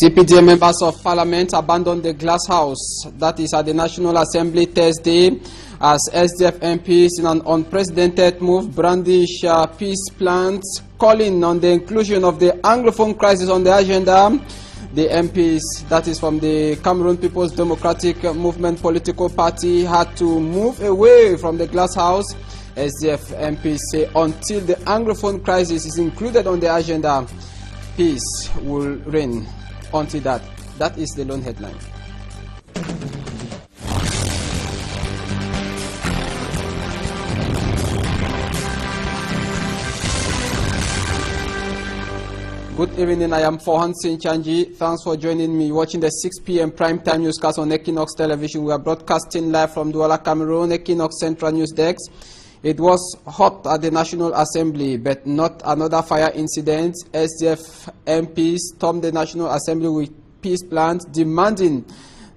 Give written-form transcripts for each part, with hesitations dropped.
CPDM members of parliament abandoned the glass house, that is at the National Assembly Thursday, as SDF MPs in an unprecedented move brandish peace plans, calling on the inclusion of the Anglophone crisis on the agenda. The MPs, that is from the Cameroon People's Democratic Movement political party, had to move away from the glass house. SDF MPs say until the Anglophone crisis is included on the agenda, peace will reign. Until that is the lone headline. Good evening, I am HANSON Chanji. Thanks for joining me, watching the 6 p.m. primetime newscast on Equinox Television. We are broadcasting live from Douala, Cameroon, Equinox Central News Desk. It was hot at the National Assembly, but not another fire incident. SDF MPs stormed the National Assembly with peace plans, demanding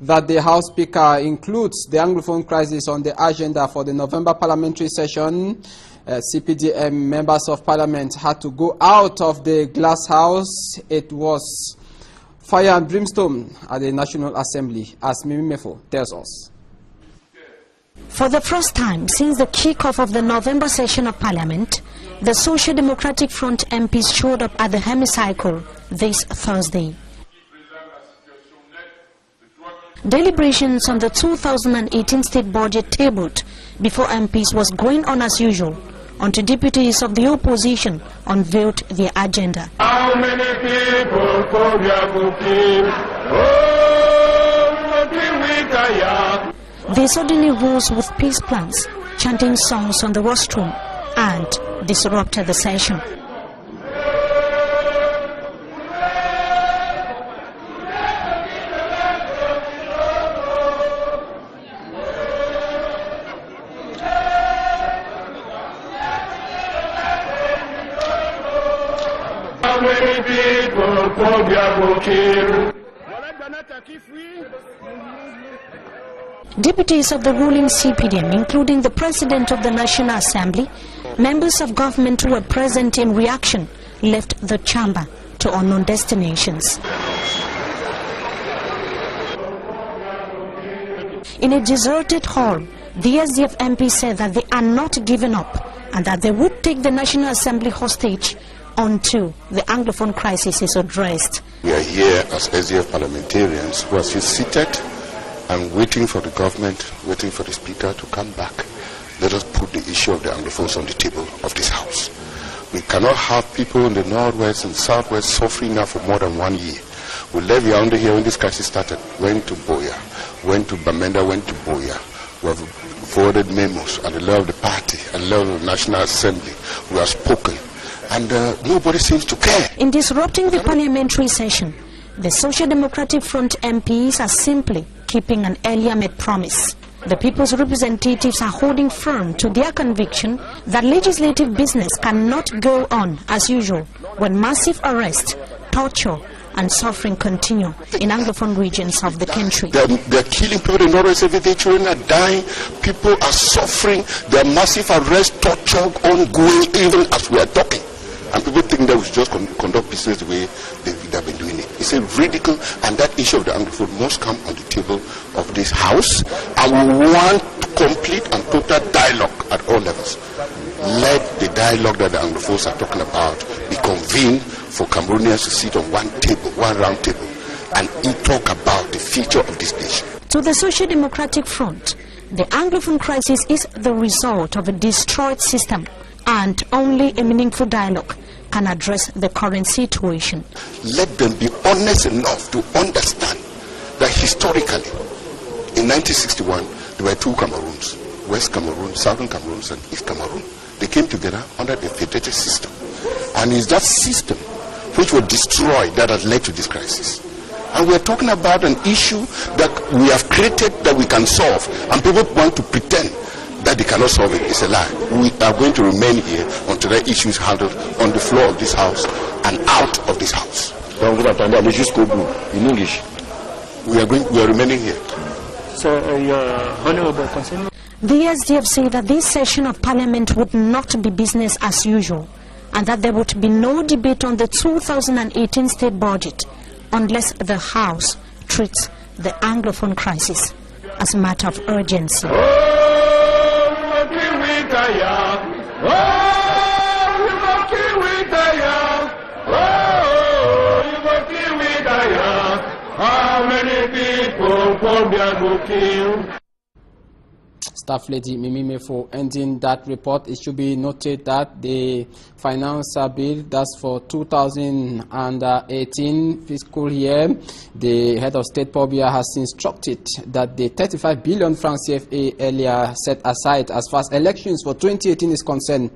that the House Speaker includes the Anglophone crisis on the agenda for the November parliamentary session. CPDM members of parliament had to go out of the glass house. It was fire and brimstone at the National Assembly, as Mimi Mefo tells us. For the first time since the kick-off of the November session of Parliament, the Social Democratic Front MPs showed up at the hemicycle this Thursday. Deliberations on the 2018 state budget tabled before MPs was going on as usual until deputies of the opposition unveiled their agenda. How many people for your cooking? Oh, we tired. They suddenly rose with peace plans, chanting songs on the rostrum, and disrupted the session. How many people for your cooking? Deputies of the ruling CPDM, including the President of the National Assembly, members of government who were present in reaction, left the chamber to unknown destinations. In a deserted hall, the SDF MP said that they are not giving up and that they would take the National Assembly hostage until the Anglophone crisis is addressed. We are here as SDF parliamentarians who are still seated and waiting for the government, waiting for the Speaker to come back. Let us put the issue of the Anglophones on the table of this House. We cannot have people in the Northwest and Southwest suffering now for more than 1 year. We left Yaoundé here when this crisis started, went to Boya, went to Bamenda, went to Boya. We have forwarded memos at the level of the party, at the level of the National Assembly. We have spoken, and nobody seems to care. In disrupting the parliamentary session, the Social Democratic Front MPs are simply keeping an earlier made promise. The people's representatives are holding firm to their conviction that legislative business cannot go on as usual when massive arrest, torture and suffering continue in Anglophone regions of the country. They're killing people in Norwest every day. Children are dying. People are suffering. There are massive arrest, torture ongoing even as we are talking. And people think that we should just conduct business the way they've been doing it. It's a ridicule, and that issue of the Anglophone must come on the table of this House. And we want complete and total dialogue at all levels. Let the dialogue that the Anglophones are talking about be convened for Cameroonians to sit on one table, one round table, and talk about the future of this nation. To the Social Democratic Front, the Anglophone crisis is the result of a destroyed system, and only a meaningful dialogue can address the current situation. Let them be honest enough to understand that historically, in 1961, there were two Cameroons, West Cameroon, Southern Cameroon, and East Cameroon. They came together under the federated system. And it's that system which was destroyed that has led to this crisis. And we're talking about an issue that we have created that we can solve, and people want to pretend that they cannot solve it. It's a lie. We are going to remain here until that issue is handled on the floor of this House and out of this House. In English. We are remaining here. So, Honorable Consumer. The SDF say that this session of Parliament would not be business as usual, and that there would be no debate on the 2018 state budget unless the House treats the Anglophone crisis as a matter of urgency. How many people will kill? Staff Lady Mimime, for ending that report. It should be noted that the finance bill, that's for 2018 fiscal year, the head of state Pobia has instructed that the 35 billion francs CFA earlier set aside as far as elections for 2018 is concerned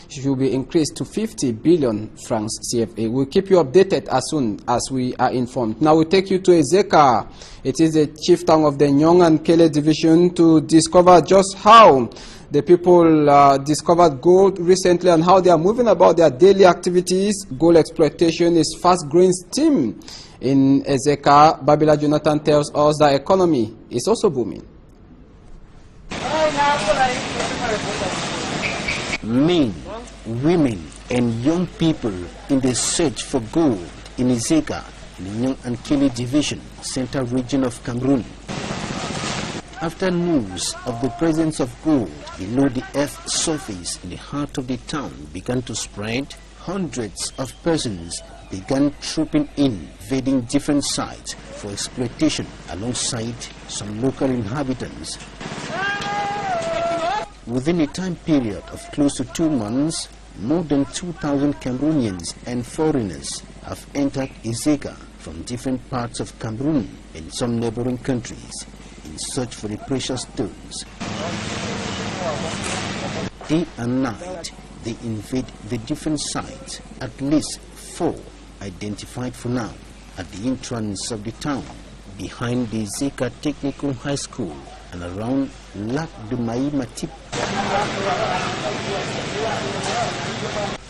should be increased to 50 billion francs CFA. We'll keep you updated as soon as we are informed. Now we take you to Ezeka. It is the chief town of the Nyong and Kele division to discover just how the people discovered gold recently and how they are moving about their daily activities. Gold exploitation is fast-growing steam in Ezeka. Babila Jonathan tells us the economy is also booming. Men, women, and young people in the search for gold in Ezeka, in the Nyong and Kele division, central region of Cameroon. After news of the presence of gold below the earth's surface in the heart of the town began to spread, hundreds of persons began trooping in, invading different sites for exploitation alongside some local inhabitants. Within a time period of close to 2 months, more than 2,000 Cameroonians and foreigners have entered Ezeka from different parts of Cameroon and some neighboring countries in search for the precious stones. Day and night, they invade the different sites, at least 4 identified for now, at the entrance of the town, behind the Ezeka Technical High School and around Lac de Maïmatip.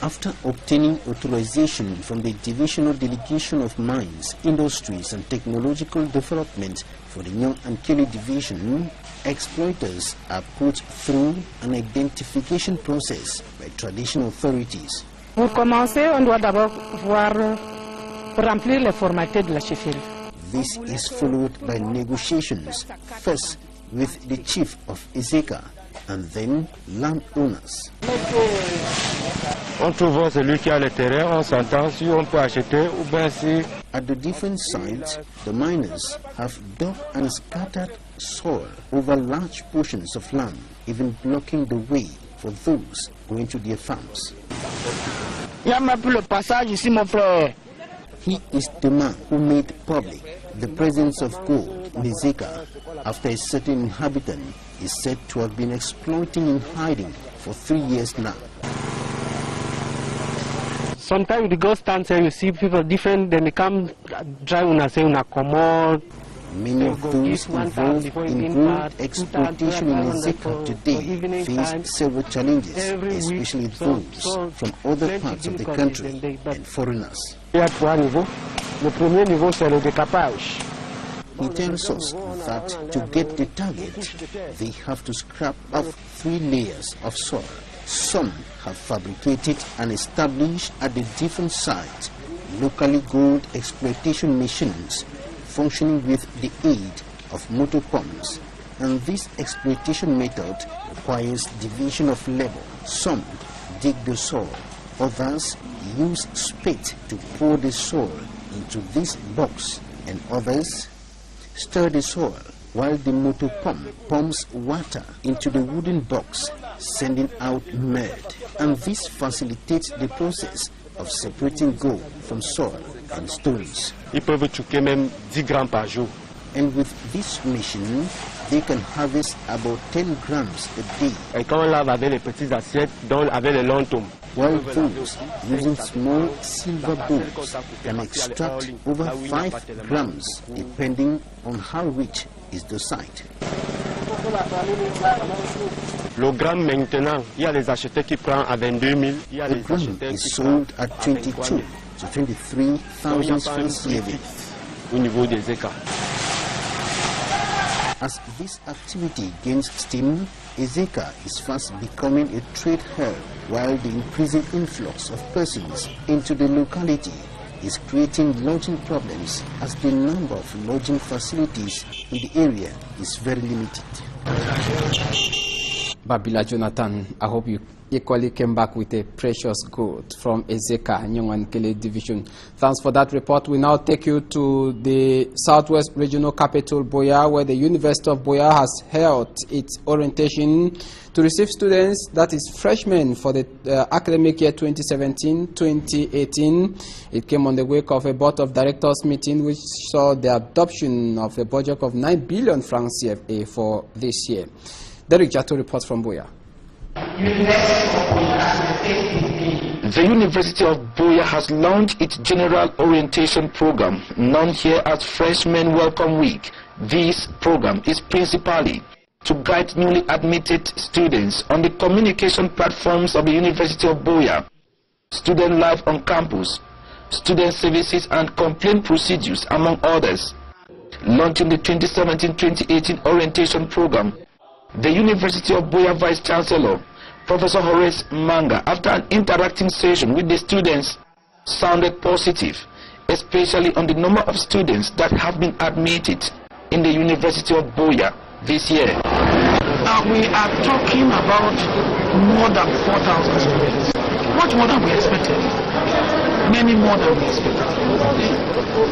After obtaining authorization from the Divisional Delegation of Mines, Industries and Technological Development for the Nyong and Kele division, exploiters are put through an identification process by traditional authorities. Pour commencer, on doit d'abord remplir les formalités de la chefferie. This is followed by negotiations, first with the chief of Ezeka and then landowners. On trouve celui qui a le terrain, on s'entend si on peut acheter ou bien si. At the different sites, the miners have dug and scattered soil over large portions of land, even blocking the way for those going to their farms. Il y a même plus le passage ici, mon frère. He is the man who made public the presence of gold in Ezeka after a certain inhabitant is said to have been exploiting in hiding for 3 years now. Sometimes the ghost stand here, you see people different, then they come drive and say una commode. Many of those involved in gold exploitation in Ezeka today face several challenges, especially those from other parts of the country and foreigners. Il y a 3 niveaux. Le premier niveau, c'est le décapage. He tells us that to get the target, they have to scrap off 3 layers of soil. Some have fabricated and established at the different sites locally gold exploitation machines functioning with the aid of motor pumps. And this exploitation method requires division of labor. Some dig the soil, others use spade to pour the soil into this box, and others stir the soil while the motor pump pumps water into the wooden box, sending out mud. And this facilitates the process of separating gold from soil and stones. Ils peuvent toucher même 10 grammes par jour. And with this machine, they can harvest about 10 grams a day. Et quand on lave avec les petites assiettes, donc avec les longs tomes. While those using small silver bowls can extract over 5 grams depending on how rich is the site. Le gramme maintenant, il y a les acheteurs qui prennent à 22 000. Il y a The les gramme acheteurs is qui sold prennent at 22 to 23,000 francs CFA. au niveau des écarts. As this activity gains steam, Ezeka is fast becoming a trade hub, while the increasing influx of persons into the locality is creating lodging problems as the number of lodging facilities in the area is very limited. Babila Jonathan, I hope you equally came back with a precious gold from Ezeka, Nyongwankele Division. Thanks for that report. We now take you to the Southwest Regional Capital, Boya, where the University of Boya has held its orientation to receive students, that is freshmen, for the academic year 2017-2018. It came on the wake of a board of directors meeting which saw the adoption of a budget of 9 billion francs CFA for this year. Derek Jato reports from Boya. The University of Boya has launched its general orientation program, known here as Freshman Welcome Week. This program is principally to guide newly admitted students on the communication platforms of the University of Boya, student life on campus, student services and complaint procedures, among others. Launching the 2017-2018 orientation program, the University of Boya Vice Chancellor, Professor Horace Manga, after an interacting session with the students, sounded positive, especially on the number of students that have been admitted in the University of Boya this year. We are talking about more than 4,000 students. Much more than we expected. Many more than we expected.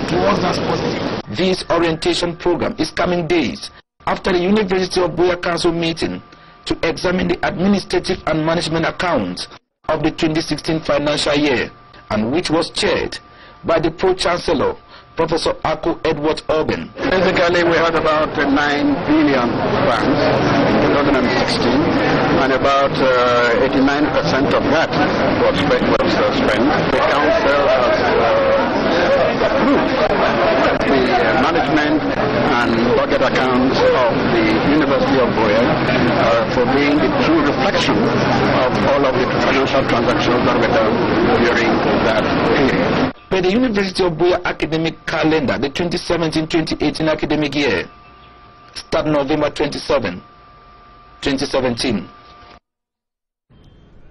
To us, that's positive. This orientation program is coming days after the University of Boya Council meeting to examine the administrative and management accounts of the 2016 financial year, and which was chaired by the Pro-Chancellor, Professor Ako Edward Orban. Basically, we had about 9 billion francs in 2016, and about 89% of that was spent. The Council has approved the management and budget accounts of the University of Boya for being the true reflection of all of the financial transactions that were done during that period. By the University of Boya academic calendar, the 2017-2018 academic year start November 27, 2017.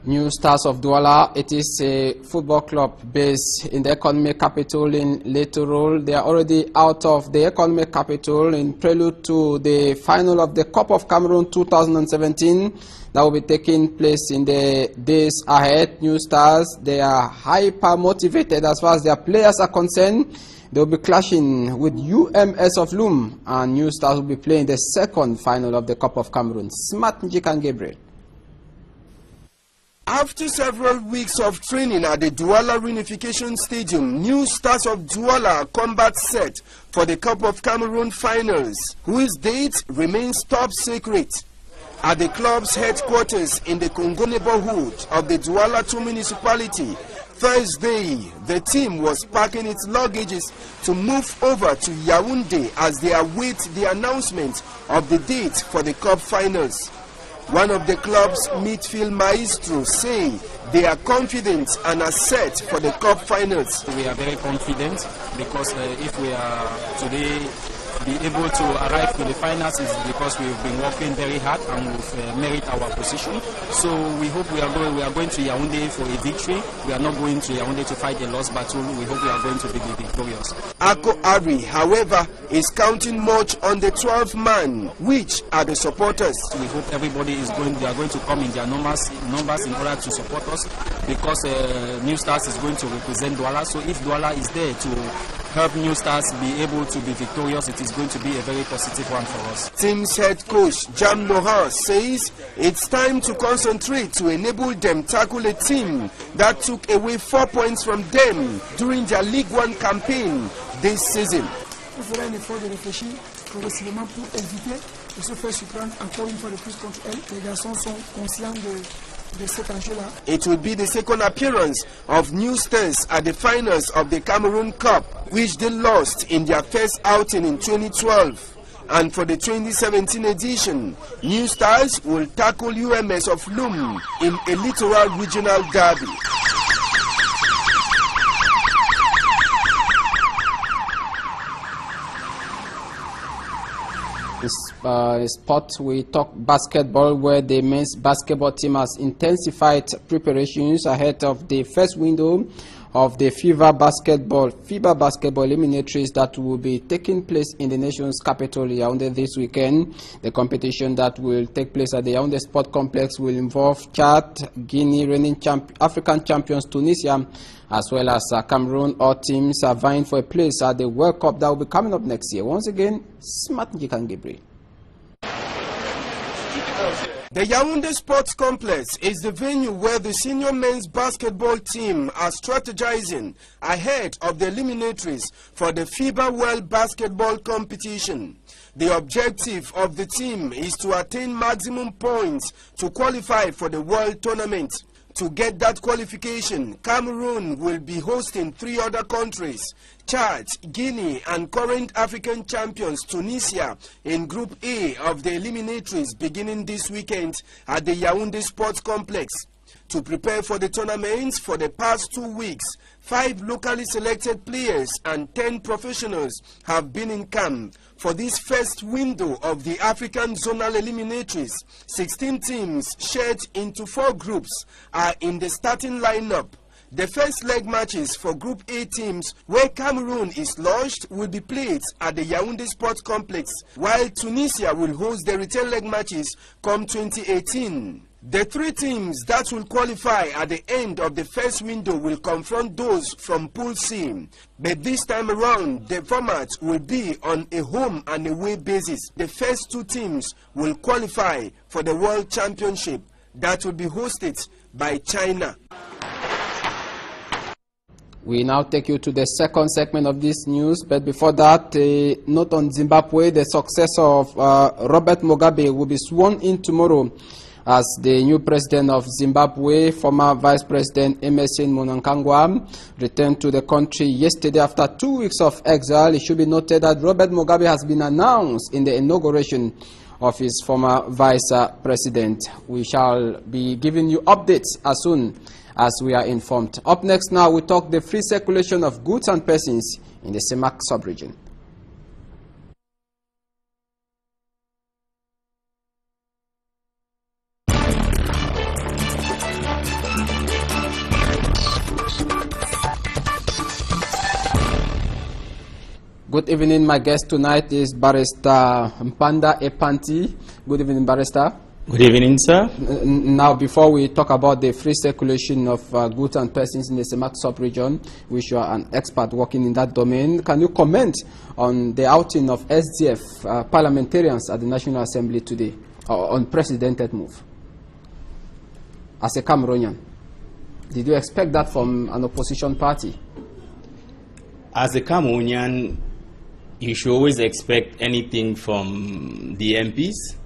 New Stars of Douala, it is a football club based in the economic capital in Littoral. They are already out of the economic capital in prelude to the final of the Cup of Cameroon 2017 that will be taking place in the days ahead. New Stars, they are hyper motivated as far as their players are concerned. They will be clashing with UMS of Loom, and New Stars will be playing the second final of the Cup of Cameroon. Smart Njikan Gabriel. After several weeks of training at the Douala Reunification Stadium, New Stars of Douala combat set for the Cup of Cameroon finals, whose date remains top secret. At the club's headquarters in the Congo neighborhood of the Douala 2 municipality, Thursday, the team was packing its luggages to move over to Yaoundé as they await the announcement of the date for the Cup finals. One of the club's midfield maestros say they are confident and are set for the Cup finals. We are very confident because if we are today be able to arrive to the finals is because we've been working very hard and we've merit our position. So we hope we are going to Yaoundé for a victory. We are not going to Yaoundé to fight a lost battle. We hope we are going to be victorious. Ako Ari, however, is counting much on the 12 man, which are the supporters. We hope everybody they are going to come in their numbers in order to support us, because New Stars is going to represent Douala. So if Douala is there to help New Stars be able to be victorious, it is going to be a very positive one for us. Team's head coach Jam Noha says it's time to concentrate to enable them tackle a team that took away 4 points from them during their League One campaign this season. Il faudra un effort de réfléchir progressivement pour éviter de se faire surprendre encore une fois de plus contre elle. Les garçons sont conscients de cet enjeu-là. It will be the second appearance of New Stars at the finals of the Cameroon Cup, which they lost in their first outing in 2012. And for the 2017 edition, New Stars will tackle UMS of Loom in a Littoral regional derby. Sport, we talk basketball, where the men's basketball team has intensified preparations ahead of the first window of the FIBA basketball eliminatories that will be taking place in the nation's capital, Yaoundé, this weekend. The competition that will take place at the Yaoundé Sport Complex will involve Chad, Guinea, reigning African champions Tunisia, as well as Cameroon. All teams are vying for a place at the World Cup that will be coming up next year. Once again, Smart Njikan Gabriel. The Yaoundé Sports Complex is the venue where the senior men's basketball team are strategizing ahead of the eliminatories for the FIBA World Basketball Competition. The objective of the team is to attain maximum points to qualify for the World Tournament. To get that qualification, Cameroon will be hosting 3 other countries, Chad, Guinea, and current African champions Tunisia in Group A of the eliminatories beginning this weekend at the Yaoundé Sports Complex. To prepare for the tournaments for the past 2 weeks, 5 locally selected players and 10 professionals have been in camp. For this first window of the African Zonal Eliminatories, 16 teams shared into 4 groups are in the starting lineup. The first leg matches for Group A teams, where Cameroon is lodged, will be played at the Yaoundé Sports Complex, while Tunisia will host the return leg matches come 2018. The 3 teams that will qualify at the end of the first window will confront those from Pool C. But this time around, the format will be on a home and away basis. The first 2 teams will qualify for the World Championship that will be hosted by China. We now take you to the second segment of this news, but before that, a note on Zimbabwe. The successor of Robert Mugabe will be sworn in tomorrow as the new president of Zimbabwe. Former Vice President Emmerson Mnangagwa returned to the country yesterday after 2 weeks of exile. It should be noted that Robert Mugabe has been announced in the inauguration of his former Vice President. We shall be giving you updates as soon as we are informed. Up next now, we talk the free circulation of goods and persons in the Semak sub-region. Good evening. My guest tonight is Barrister Mpanda Epanti. Good evening, Barrister. Good evening, sir. Now, before we talk about the free circulation of goods and persons in the Semak sub-region, which you are an expert working in that domain, can you comment on the outing of SDF parliamentarians at the National Assembly today, unprecedented move? As a Cameroonian, did you expect that from an opposition party? As a Cameroonian, you should always expect anything from the MPs.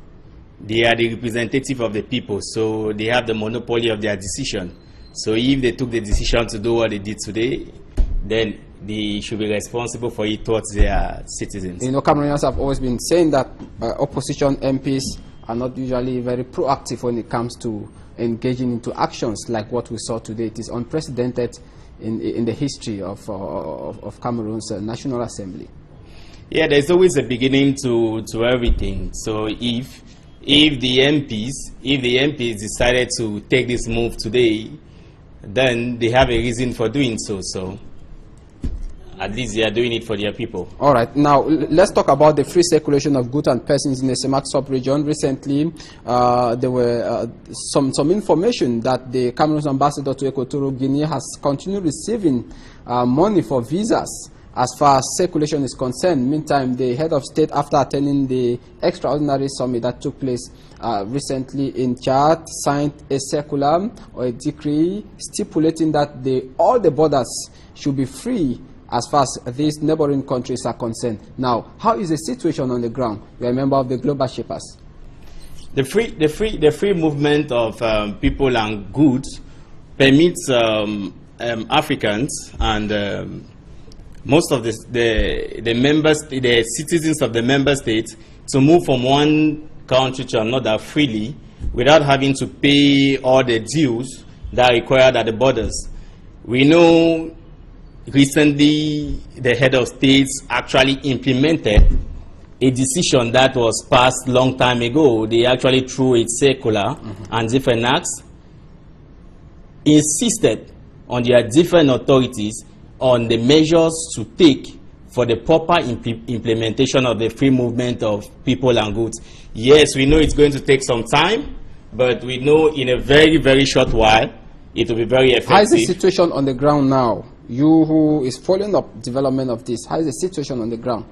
They are the representative of the people, so they have the monopoly of their decision. So if they took the decision to do what they did today, then they should be responsible for it towards their citizens. You know, Cameroonians have always been saying that opposition MPs are not usually very proactive when it comes to engaging into actions like what we saw today. It is unprecedented in the history of Cameroon's National Assembly. Yeah, there's always a beginning to everything. So if the MPs decided to take this move today, then they have a reason for doing so. So at least they are doing it for their people. All right. Now, let's talk about the free circulation of goods and persons in the Semak sub-region. Recently, there were some information that the Cameroon's ambassador to Equatorial Guinea has continued receiving money for visas as far as circulation is concerned. Meantime, the head of state, after attending the extraordinary summit that took place recently in Chad, signed a circular or a decree stipulating that all the borders should be free as far as these neighboring countries are concerned. Now, how is the situation on the ground? You are a member of the Global Shapers. The free movement of people and goods permits Africans and most of the citizens of the member states to move from one country to another freely without having to pay all the dues that are required at the borders. We know recently the head of states actually implemented a decision that was passed long time ago. They actually, through a circular and different acts, insisted on their different authorities on the measures to take for the proper implementation of the free movement of people and goods. Yes, we know it's going to take some time, but we know in a very, very short while it will be very effective. How is the situation on the ground now? You who is following up development of this, how is the situation on the ground?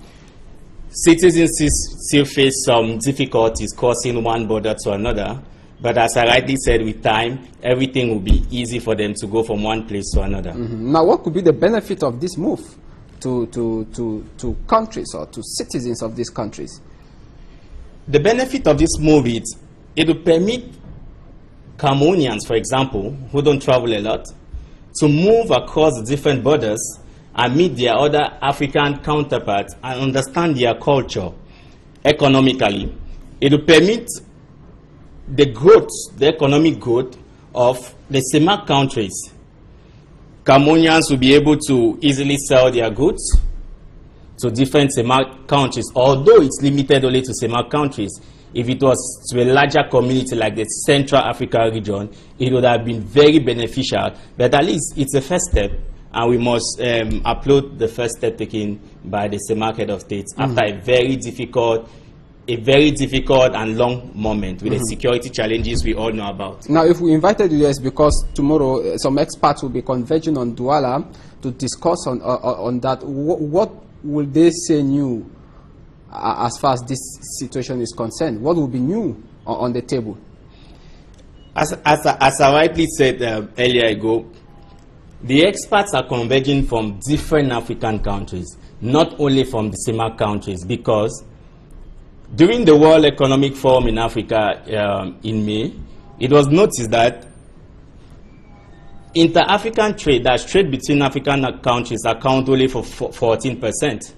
Citizens still face some difficulties crossing one border to another, but as I rightly said, with time, everything will be easy for them to go from one place to another. Now, what could be the benefit of this move to countries or to citizens of these countries? The benefit of this move is it will permit Cameroonians, for example, who don't travel a lot, to move across the different borders and meet their other African counterparts and understand their culture economically. It will permit the growth, the economic growth of the CEMAC countries. Cameroonians will be able to easily sell their goods to different CEMAC countries, although it's limited only to CEMAC countries. If it was to a larger community like the Central Africa region, it would have been very beneficial. But at least it's a first step, and we must applaud the first step taken by the CEMAC head of state after a very difficult and long moment with the security challenges we all know about. Now, if we invited you, yes, because tomorrow some experts will be converging on Douala to discuss on that. What will they say new as far as this situation is concerned? What will be new on the table? As I rightly said earlier ago, the experts are converging from different African countries, not only from the CEMAC countries, because during the World Economic Forum in Africa in May, it was noticed that inter-African trade, that's trade between African countries, account only for 14%.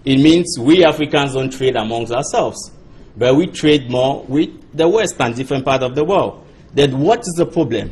It means we Africans don't trade amongst ourselves, but we trade more with the West and different parts of the world. Then what is the problem?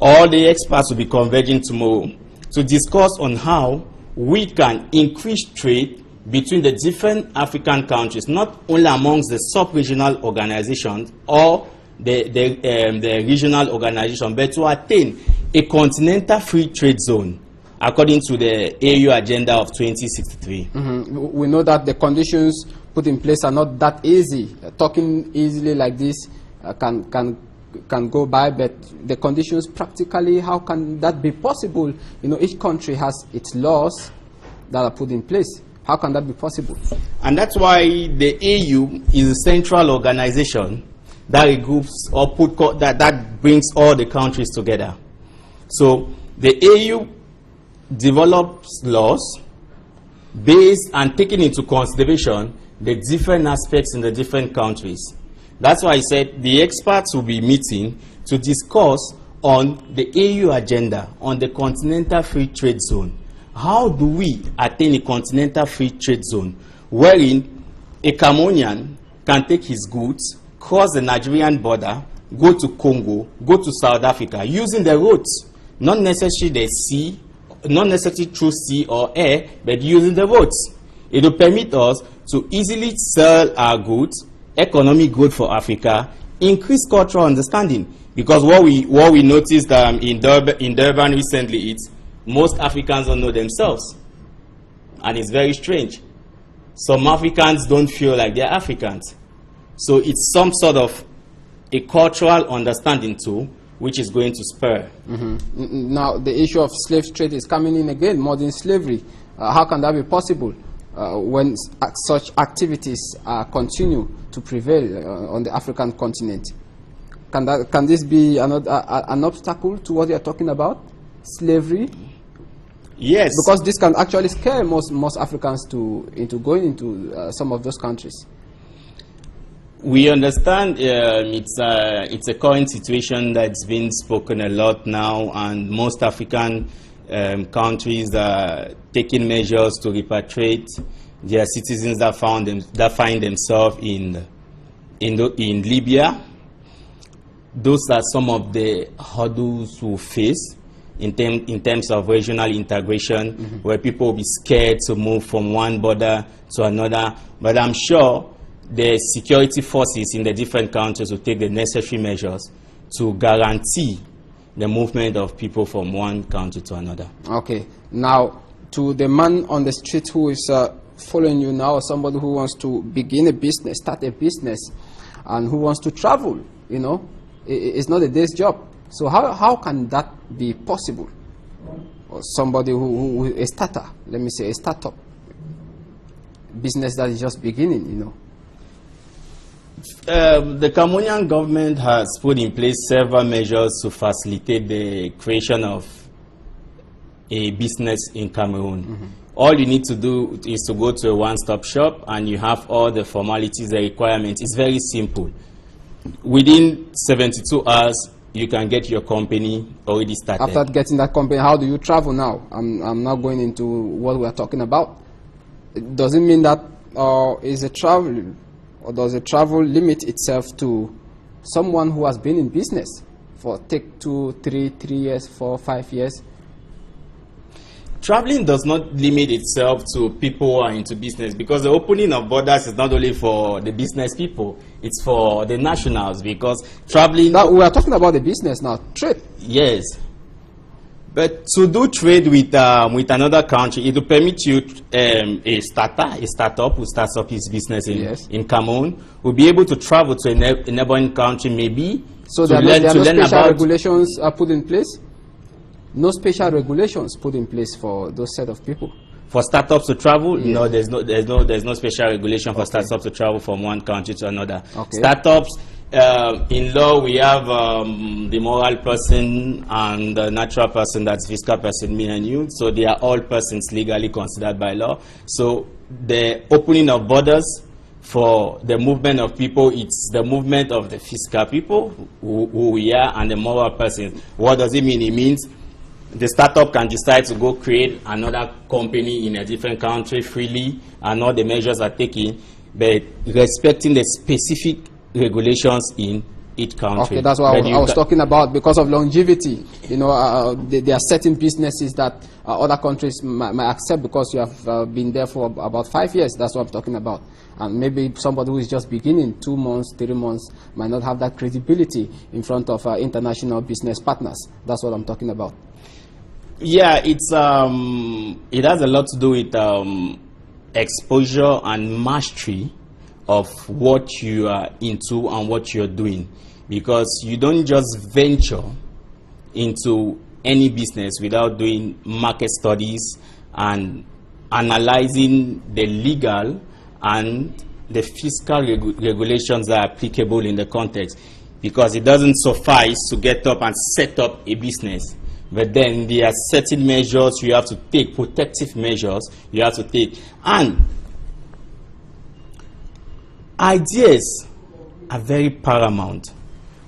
All the experts will be converging tomorrow to discuss on how we can increase trade between the different African countries, not only amongst the sub-regional organizations or the regional organization, but to attain a continental free trade zone according to the AU agenda of 2063. We know that the conditions put in place are not that easy. Talking easily like this can go by, but the conditions practically, how can that be possible? You know, each country has its laws that are put in place. How can that be possible? And that's why the AU is a central organization that regroups or that brings all the countries together. So the AU develops laws based and taking into consideration the different aspects in the different countries. That's why I said the experts will be meeting to discuss on the AU agenda on the continental free trade zone. How do we attain a continental free trade zone wherein a Cameroonian can take his goods, cross the Nigerian border, go to Congo, go to South Africa using the roads, not necessarily the sea, not necessarily through sea or air, but using the roads. It will permit us to easily sell our goods, economic growth for Africa, increase cultural understanding. Because what we noticed in Durban recently is most Africans don't know themselves, and it's very strange. Some Africans don't feel like they're Africans. So it's some sort of a cultural understanding too, which is going to spur. Now, the issue of slave trade is coming in again, modern slavery. How can that be possible when such activities continue to prevail on the African continent? Can this be an obstacle to what you are talking about, slavery? Yes. Because this can actually scare most Africans into going into some of those countries. We understand it's a current situation that's been spoken a lot now, and most African countries are taking measures to repatriate their citizens that find themselves in Libya. Those are some of the hurdles we face in terms of regional integration, where people will be scared to move from one border to another. But I'm sure the security forces in the different countries will take the necessary measures to guarantee the movement of people from one country to another. Okay. Now, to the man on the street who is following you now, or somebody who wants to begin a business, start a business, and who wants to travel, you know, it's not a day's job. So how can that be possible? Or somebody who a starter, let me say a startup, business that is just beginning, you know. The Cameroonian government has put in place several measures to facilitate the creation of a business in Cameroon. Mm-hmm. All you need to do is to go to a one-stop shop and you have all the formalities, the requirements. It's very simple. Within 72 hours, you can get your company already started. After getting that company, how do you travel now? I'm not going into what we are talking about. Does it mean that is a travel, or does a travel limit itself to someone who has been in business for take 2, 3 years, 4, 5 years? Traveling does not limit itself to people who are into business, because the opening of borders is not only for the business people, it's for the nationals, because traveling... Now, we are talking about the business now, trade. Yes. But to do trade with another country, it will permit you, a startup who starts up his business in Cameroon, will be able to travel to a neighboring country maybe. So there are no special regulations are put in place? No special regulations put in place for those set of people? For startups to travel? Yes. No, there's no special regulation for startups to travel from one country to another. Okay. Startups, in law, we have the moral person and the natural person, that's fiscal person, me and you. So they are all persons legally considered by law. So the opening of borders for the movement of people, it's the movement of the fiscal people, who we are, and the moral person. What does it mean? It means the startup can decide to go create another company in a different country freely, and all the measures are taken, but respecting the specific regulations in each country. Okay, that's what I was talking about. Because of longevity, you know, there are certain businesses that other countries might accept because you have been there for about 5 years. That's what I'm talking about. And maybe somebody who is just beginning, 2 months, 3 months, might not have that credibility in front of international business partners. That's what I'm talking about. Yeah, it's it has a lot to do with exposure and mastery of what you are into and what you're doing, because you don't just venture into any business without doing market studies and analyzing the legal and the fiscal regulations that are applicable in the context, because it doesn't suffice to get up and set up a business. But then there are certain measures you have to take, protective measures you have to take. And ideas are very paramount,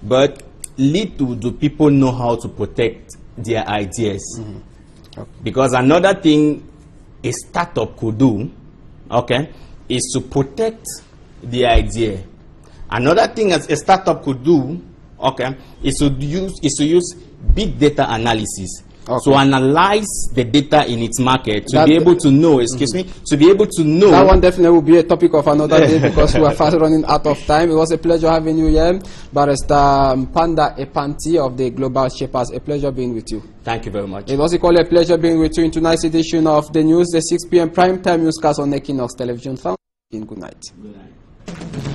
but little do people know how to protect their ideas. Mm-hmm. Okay. Because another thing a startup could do, okay, is to protect the idea. Another thing as a startup could do, okay, is to use big data analysis. Okay. To analyze the data in its market, to be able to know, to be able to know. That one definitely will be a topic of another day, because we are fast running out of time. It was a pleasure having you here, Barrister Panda Epanti of the Global Shapers. A pleasure being with you. Thank you very much. It was equally a pleasure being with you in tonight's edition of the news, the 6 p.m. prime time newscast on Equinox Television. Good night. Good night.